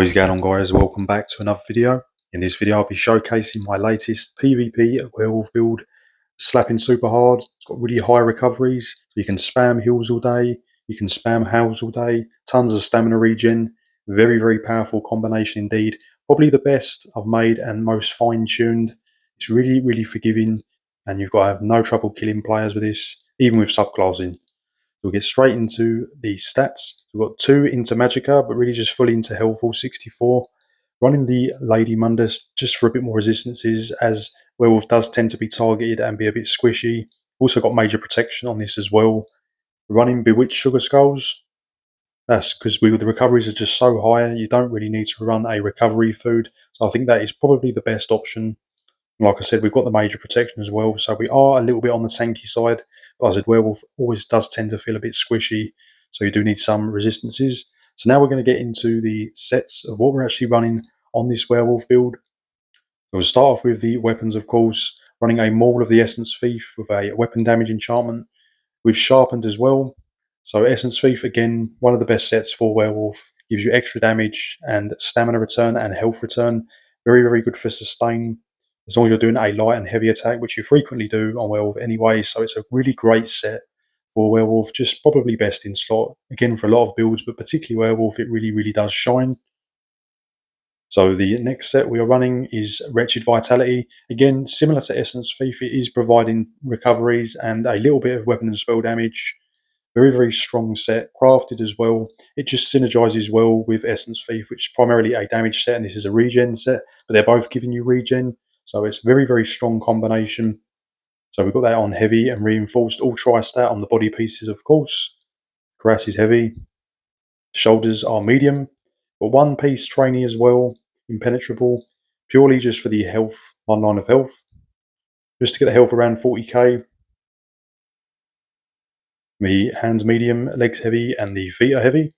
What is going on, guys? Welcome back to another video. In this video I'll be showcasing my latest PvP werewolf build. Slapping super hard, it's got really high recoveries, so you can spam heals all day, you can spam howls all day, tons of stamina regen, very powerful combination indeed. Probably the best I've made and most fine-tuned. It's really forgiving, and you've got to have no trouble killing players with this, even with subclassing. We'll get straight into the stats. We've got 2 into Magicka, but really just fully into health, all 64. Running the Lady Mundus just for a bit more resistances, as Werewolf does tend to be targeted and be a bit squishy. Also got major protection on this as well. Running Bewitched Sugar Skulls. That's because the recoveries are just so high, you don't really need to run a recovery food. So I think that is probably the best option. Like I said, we've got the major protection as well, so we are a little bit on the tanky side. But as I said, Werewolf always does tend to feel a bit squishy, so you do need some resistances. So now we're going to get into the sets of what we're actually running on this Werewolf build. We'll start off with the weapons, of course, running a Maul of the Essence Thief with a weapon damage enchantment. We've sharpened as well. So Essence Thief, again, one of the best sets for Werewolf. Gives you extra damage and stamina return and health return. Very good for sustain, as long as you're doing a light and heavy attack, which you frequently do on Werewolf anyway. So it's a really great set for Werewolf, just probably best in slot. Again, for a lot of builds, but particularly Werewolf, it really does shine. So the next set we are running is Wretched Vitality. Again, similar to Essence Thief, it is providing recoveries and a little bit of weapon and spell damage. Very strong set, crafted as well. It just synergizes well with Essence Thief, which is primarily a damage set, and this is a regen set, but they're both giving you regen. So it's very strong combination. So we've got that on heavy and reinforced, all tri-stat on the body pieces, of course. Cuirass is heavy. Shoulders are medium. But one piece trainee as well, impenetrable, purely just for the health, one line of health. Just to get the health around 40k. The hands medium, legs heavy, and the feet are heavy.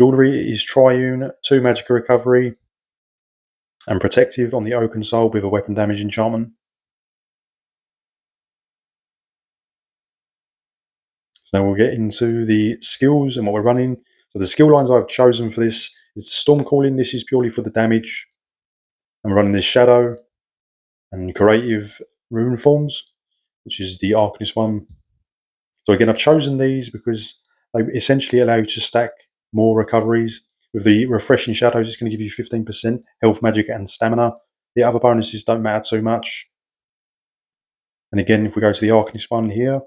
Jewellery is triune, 2 magic recovery, and protective on the Oaken Soul with a weapon damage enchantment. So now we'll get into the skills and what we're running. So the skill lines I've chosen for this is Storm Calling. This is purely for the damage. I'm running this Shadow and Creative Rune Forms, which is the Arcanist one. So again, I've chosen these because they essentially allow you to stack more recoveries. With the Refreshing Shadows, it's going to give you 15% health, magic, and stamina. The other bonuses don't matter too much. And again, if we go to the Arcanist one here,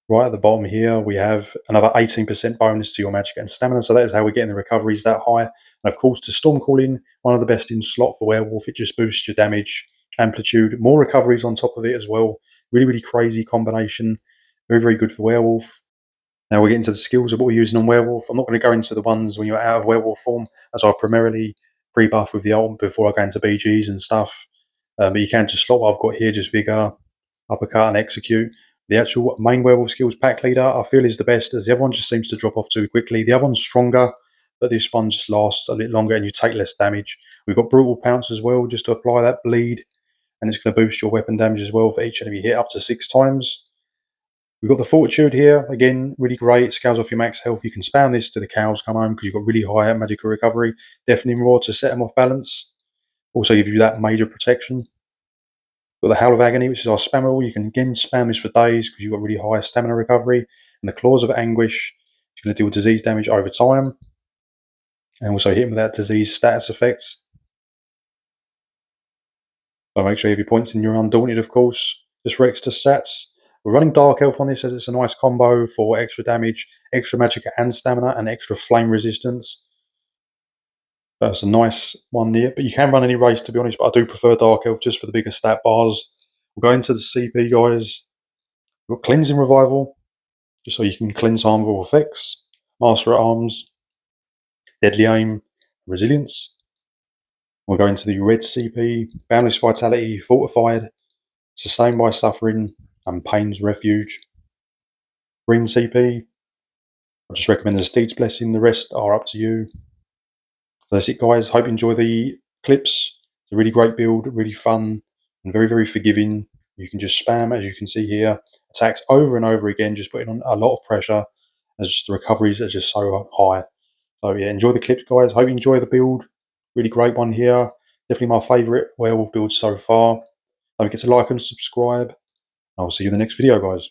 right at the bottom here, we have another 18% bonus to your magic and stamina. So that is how we're getting the recoveries that high. And of course, to Storm Calling, one of the best in slot for Werewolf. It just boosts your damage, amplitude, more recoveries on top of it as well. Really crazy combination. Very good for Werewolf. Now we're getting to the skills of what we're using on Werewolf. I'm not going to go into the ones when you're out of Werewolf form, as I primarily pre-buff with the ult before I go into BGs and stuff. But you can just slot what I've got here, just Vigor, Uppercut, and Execute. The actual main Werewolf skills pack leader, I feel, is the best, as the other one just seems to drop off too quickly. The other one's stronger, but this one just lasts a bit longer and you take less damage. We've got Brutal Pounce as well, just to apply that bleed, and it's going to boost your weapon damage as well for each enemy hit up to 6 times. We've got the Fortitude here, again, really great. It scales off your max health. You can spam this to the cows come home because you've got really high magical recovery. Deafening Roar to set them off balance. Also gives you that major protection. Got the Howl of Agony, which is our spam roll. You can again spam this for days because you've got really high stamina recovery. And the Claws of Anguish is going to deal disease damage over time. And also hit with that disease status effect. So make sure you have your points in your Undaunted, of course, just for extra stats. We're running Dark Elf on this as it's a nice combo for extra damage, extra magic and stamina, and extra flame resistance. That's a nice one there. But you can run any race, to be honest, but I do prefer Dark Elf just for the bigger stat bars. We'll go into the CP, guys. We've got Cleansing Revival, just so you can cleanse harmful effects. Master at Arms, Deadly Aim, Resilience. We'll go into the red CP, Boundless Vitality, Fortified, Sustained by Suffering, and Pain's Refuge. Green CP, I just recommend the Steed's Blessing, the rest are up to you. So that's it, guys. Hope you enjoy the clips. It's a really great build, really fun, and very forgiving. You can just spam, as you can see here, attacks over and over again, just putting on a lot of pressure. as just the recoveries are just so high. So yeah, enjoy the clips, guys. Hope you enjoy the build. Really great one here. Definitely my favourite werewolf build so far. Don't forget to like and subscribe. I'll see you in the next video, guys.